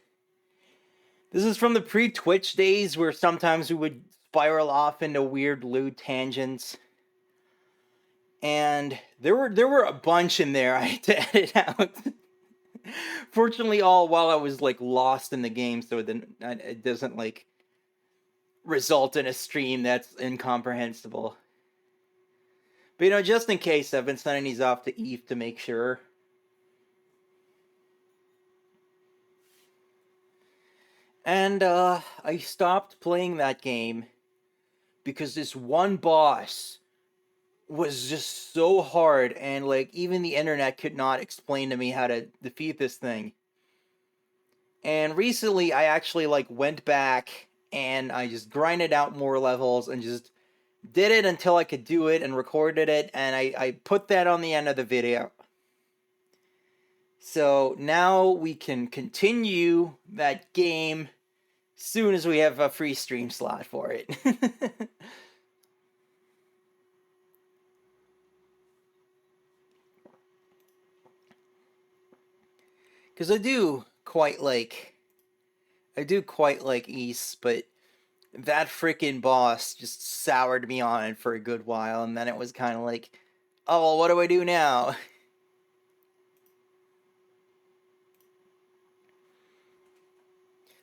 A: this is from the pre-Twitch days where sometimes we would spiral off into weird lewd tangents. And there were a bunch in there I had to edit out. Fortunately, all while I was like lost in the game, so it doesn't like result in a stream that's incomprehensible. But just in case, I've been sending these off to Eve to make sure. And I stopped playing that game because this one boss was just so hard, and like even the internet could not explain to me how to defeat this thing. And recently I actually like went back and I just grinded out more levels and just did it until I could do it and recorded it, and I put that on the end of the video. So now we can continue that game soon as we have a free stream slot for it. Because I do quite like East, but that freaking boss just soured me on it for a good while, and then it was kind of like, oh, well, what do I do now?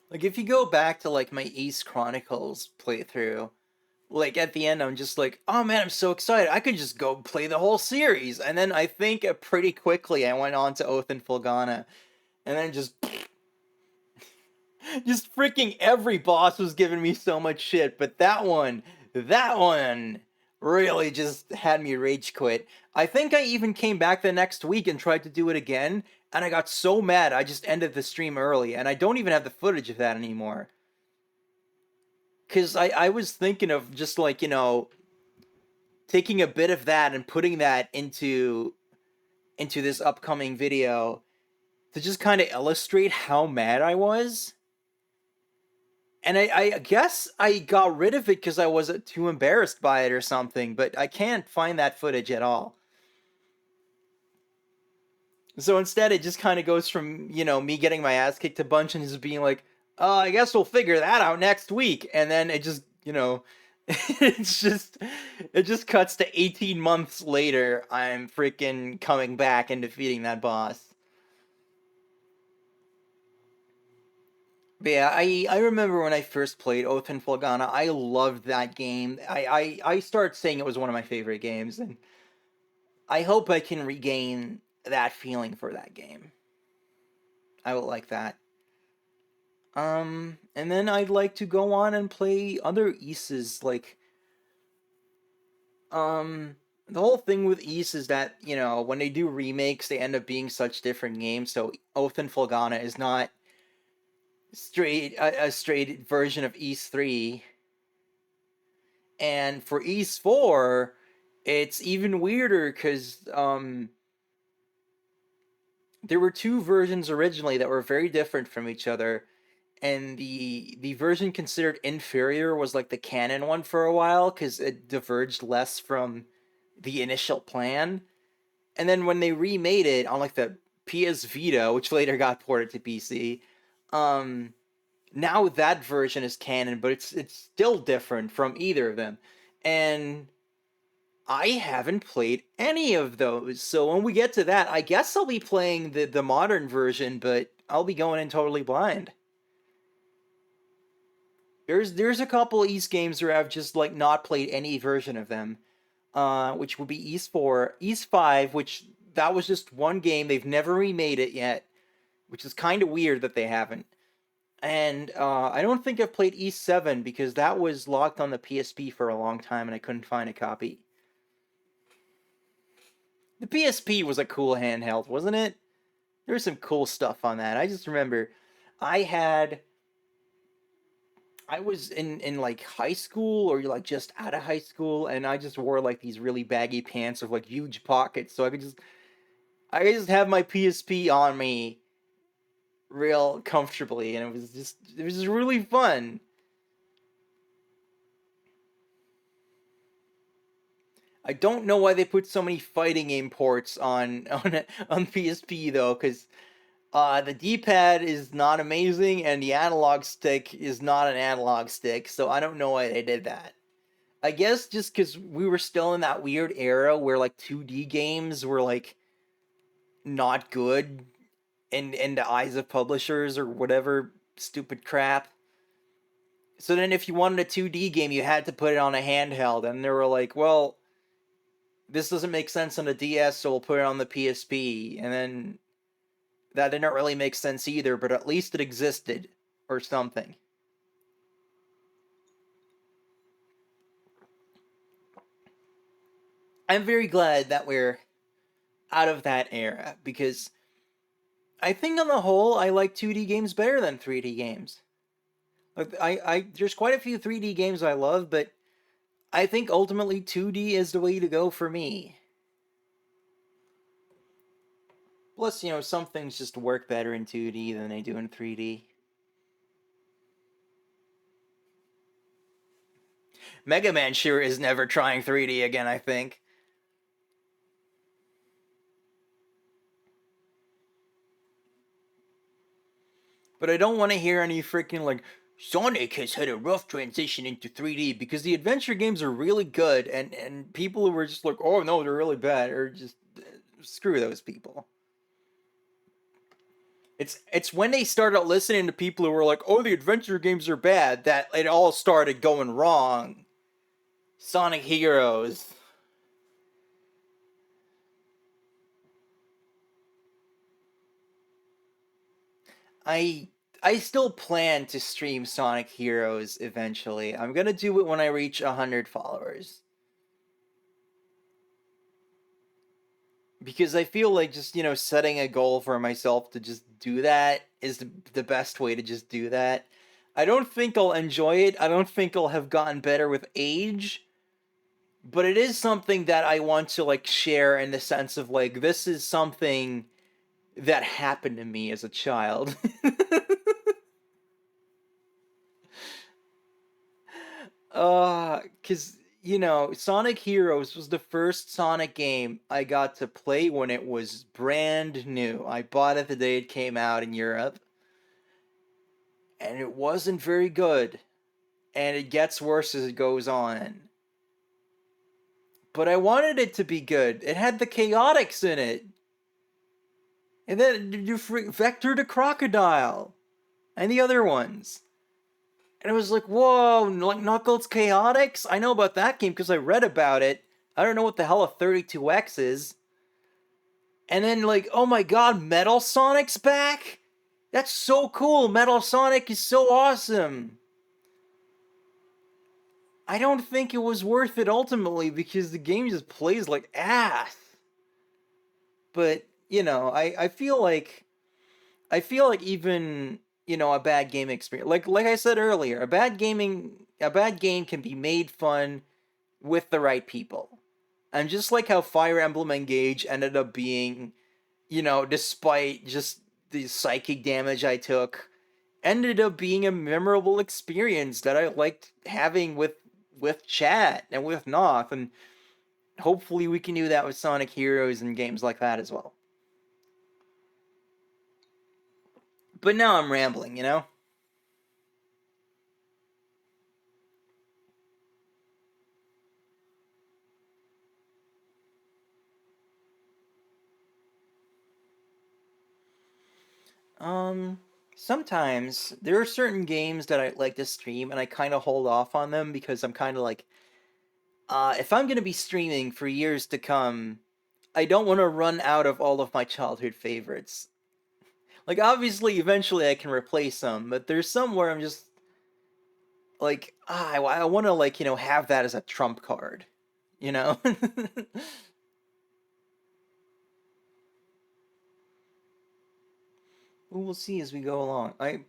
A: Like, if you go back to like my East Chronicles playthrough, like at the end I'm just like, oh man, I'm so excited, I could just go play the whole series. And then I think pretty quickly I went on to Oath and Fulgana, and then just freaking every boss was giving me so much shit, but that one really just had me rage quit. I think I even came back the next week and tried to do it again, and I got so mad I just ended the stream early, and I don't even have the footage of that anymore. Because I was thinking of just like, taking a bit of that and putting that into this upcoming video to just kind of illustrate how mad I was. And I guess I got rid of it because I was too embarrassed by it or something, but I can't find that footage at all. So instead, it just kind of goes from, me getting my ass kicked a bunch and just being like, I guess we'll figure that out next week. And then it just, it just cuts to 18 months later, I'm freaking coming back and defeating that boss. But yeah, I remember when I first played Oath and Fulgana, I loved that game. I started saying it was one of my favorite games, and I hope I can regain that feeling for that game. I will like that. And then I'd like to go on and play other Ys's, like, the whole thing with Ys is that, when they do remakes, they end up being such different games, so Oath and Felghana is not a straight version of Ys 3. And for Ys 4, it's even weirder, because, there were two versions originally that were very different from each other, and the version considered inferior was like the canon one for a while because it diverged less from the initial plan. And then when they remade it on like the PS Vita, which later got ported to PC, now that version is canon, but it's still different from either of them. And I haven't played any of those. So when we get to that, I guess I'll be playing the modern version, but I'll be going in totally blind. There's a couple Ys games where I've just like not played any version of them, which would be Ys 4, Ys 5, which that was just one game. They've never remade it yet, which is kind of weird that they haven't. And I don't think I've played Ys 7 because that was locked on the PSP for a long time and I couldn't find a copy. The PSP was a cool handheld, wasn't it? There was some cool stuff on that. I just remember I was in like high school or like just out of high school, and I just wore like these really baggy pants with like huge pockets, so I could just have my PSP on me real comfortably, and it was just really fun. I don't know why they put so many fighting game ports on PSP though, because the D-pad is not amazing, and the analog stick is not an analog stick, so I don't know why they did that. I guess just because we were still in that weird era where like 2D games were like not good in the eyes of publishers or whatever stupid crap. So then if you wanted a 2D game, you had to put it on a handheld, and they were like, well, this doesn't make sense on a DS, so we'll put it on the PSP. And then that didn't really make sense either, but at least it existed or something. I'm very glad that we're out of that era because I think on the whole I like 2D games better than 3D games. Like I there's quite a few 3D games I love, but I think ultimately 2D is the way to go for me. Plus, some things just work better in 2D than they do in 3D. Mega Man sure is never trying 3D again, I think. But I don't want to hear any freaking like Sonic has had a rough transition into 3D because the adventure games are really good, and people who were just like, oh no, they're really bad, or just screw those people. It's when they started listening to people who were like, oh, the adventure games are bad, that it all started going wrong. Sonic Heroes. I I still plan to stream Sonic Heroes eventually. I'm gonna do it when I reach 100 followers. Because I feel like just, setting a goal for myself to just do that is the best way to just do that. I don't think I'll enjoy it. I don't think I'll have gotten better with age, but it is something that I want to like share in the sense of like this is something that happened to me as a child. Cuz Sonic Heroes was the first Sonic game I got to play when it was brand new. I bought it the day it came out in Europe, and it wasn't very good, and it gets worse as it goes on. But I wanted it to be good. It had the Chaotix in it. And then you Vector the Crocodile. And the other ones. And it was like, whoa, like Knuckles Chaotix? I know about that game because I read about it. I don't know what the hell a 32X is. And then like, oh my god, Metal Sonic's back? That's so cool. Metal Sonic is so awesome. I don't think it was worth it ultimately because the game just plays like ass. But, I feel like even, a bad game experience, like I said earlier, a bad game can be made fun with the right people. And just like how Fire Emblem Engage ended up being, despite just the psychic damage I took, ended up being a memorable experience that I liked having with chat and with Noth, and hopefully we can do that with Sonic Heroes and games like that as well. But now I'm rambling. Um, Sometimes there are certain games that I like to stream, and I kind of hold off on them because I'm kind of like, if I'm gonna be streaming for years to come, I don't want to run out of all of my childhood favorites. Like, obviously, eventually I can replace them, but there's some where I'm just like, I want to like have that as a trump card, you know. We'll see as we go along. I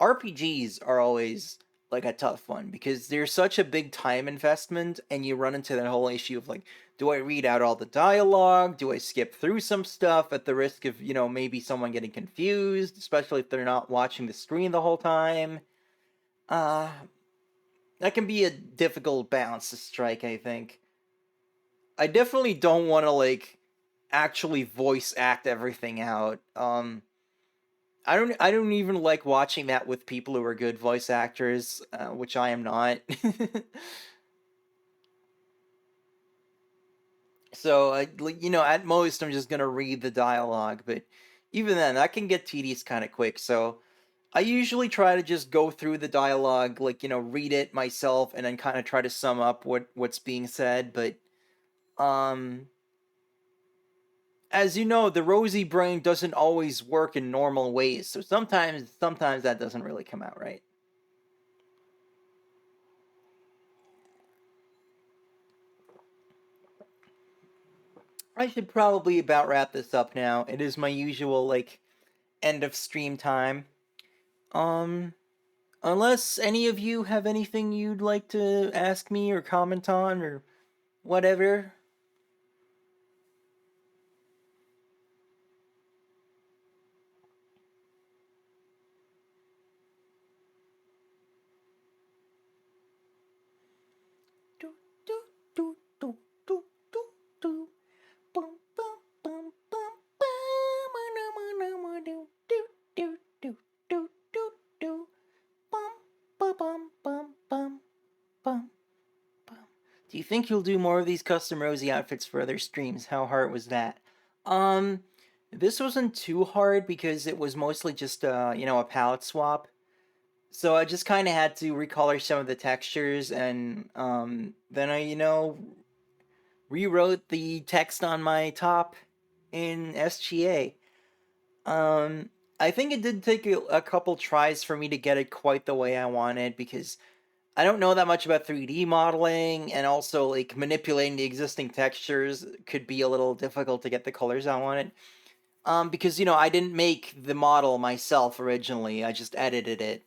A: RPGs are always like a tough one because they're such a big time investment, and you run into that whole issue of like, do I read out all the dialogue? Do I skip through some stuff at the risk of maybe someone getting confused, especially if they're not watching the screen the whole time? Uh, that can be a difficult balance to strike, I think. I definitely don't want to like actually voice act everything out. I don't even like watching that with people who are good voice actors, which I am not. So at most I'm just gonna read the dialogue, but even then that can get tedious kind of quick. So I usually try to just go through the dialogue, like read it myself, and then kind of try to sum up what's being said. But um, as you know, the rosy brain doesn't always work in normal ways, so sometimes that doesn't really come out right. I should probably about wrap this up now. It is my usual like end of stream time. Um, unless any of you have anything you'd like to ask me or comment on or whatever. Do, do, do, do, do, do, do. Bum, bum, bum, bum, bum, do, do, do, do, do, do, do. Bum, ba, bum, bum, bum, bum, bum. Do you think you'll do more of these custom Rosie outfits for other streams? How hard was that? Um, this wasn't too hard because it was mostly just a palette swap. So I just kind of had to recolor some of the textures, and then I rewrote the text on my top in SGA. Um, I think it did take a couple tries for me to get it quite the way I wanted because I don't know that much about 3D modeling, and also like manipulating the existing textures could be a little difficult to get the colors I wanted. Because I didn't make the model myself originally. I just edited it.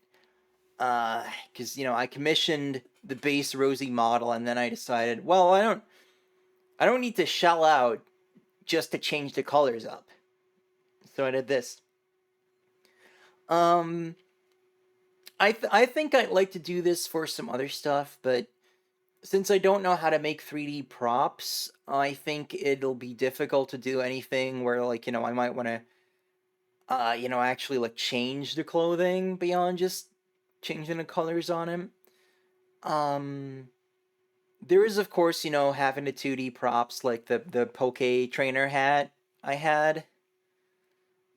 A: Because I commissioned the base Rosie model, and then I decided, well, I don't need to shell out just to change the colors up. So I did this. Um, I think I'd like to do this for some other stuff, but since I don't know how to make 3D props, I think it'll be difficult to do anything where like I might want to actually like change the clothing beyond just changing the colors on him. Um, there is of course having the 2D props like the Poke Trainer hat I had.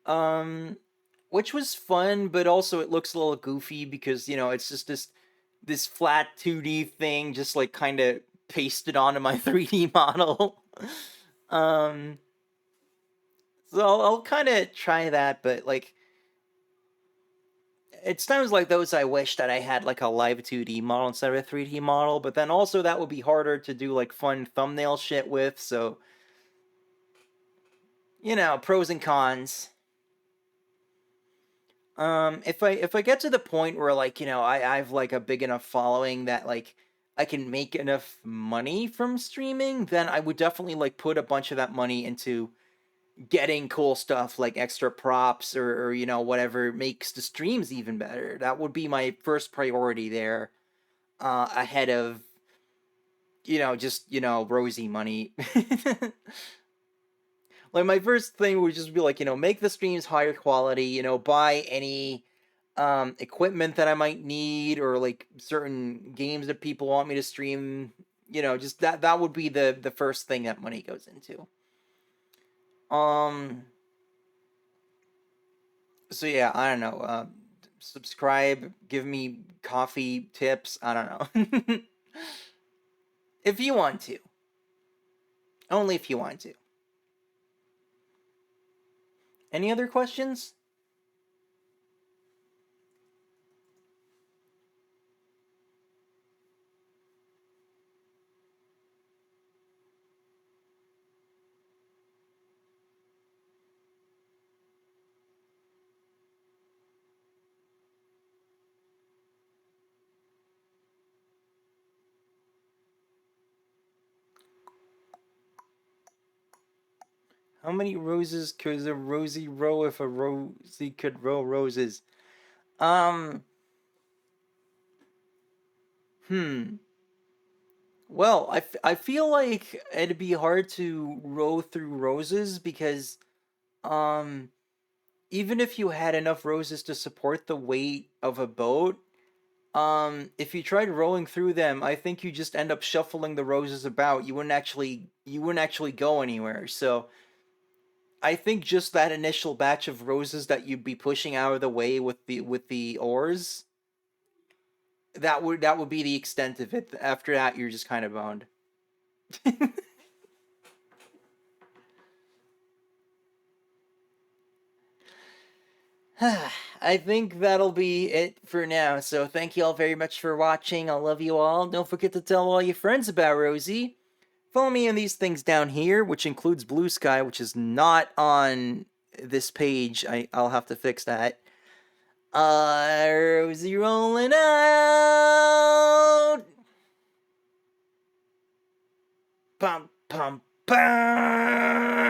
A: Um, which was fun, but also it looks a little goofy because it's just this flat 2D thing just like kind of pasted onto my 3D model. um So I'll kind of try that, but like it's times like those I wish that I had like a live 2D model instead of a 3D model, but then also that would be harder to do like fun thumbnail shit with, so pros and cons. If I get to the point where like, I've like a big enough following that like I can make enough money from streaming, then I would definitely like put a bunch of that money into getting cool stuff like extra props or whatever makes the streams even better. That would be my first priority there, ahead of just rosy money. Like my first thing would just be like make the streams higher quality, buy any equipment that I might need, or like certain games that people want me to stream. Just that would be the first thing that money goes into. um So yeah, I don't know. Subscribe, give me coffee tips. I don't know. If you want to, only if you want to. Any other questions? How many roses could a rosy row if a rosy could row roses? Um. Hmm. Well, I feel like it'd be hard to row through roses because um even if you had enough roses to support the weight of a boat, if you tried rowing through them, I think you just end up shuffling the roses about. You wouldn't actually go anywhere. So I think just that initial batch of roses that you'd be pushing out of the way with the oars, that would be the extent of it. After that, you're just kind of boned. I think that'll be it for now. So thank you all very much for watching. I love you all. Don't forget to tell all your friends about Rosie. Follow me on these things down here, which includes Blue Sky, which is not on this page. I'll have to fix that. Rosie rolling out. Pum pum pum.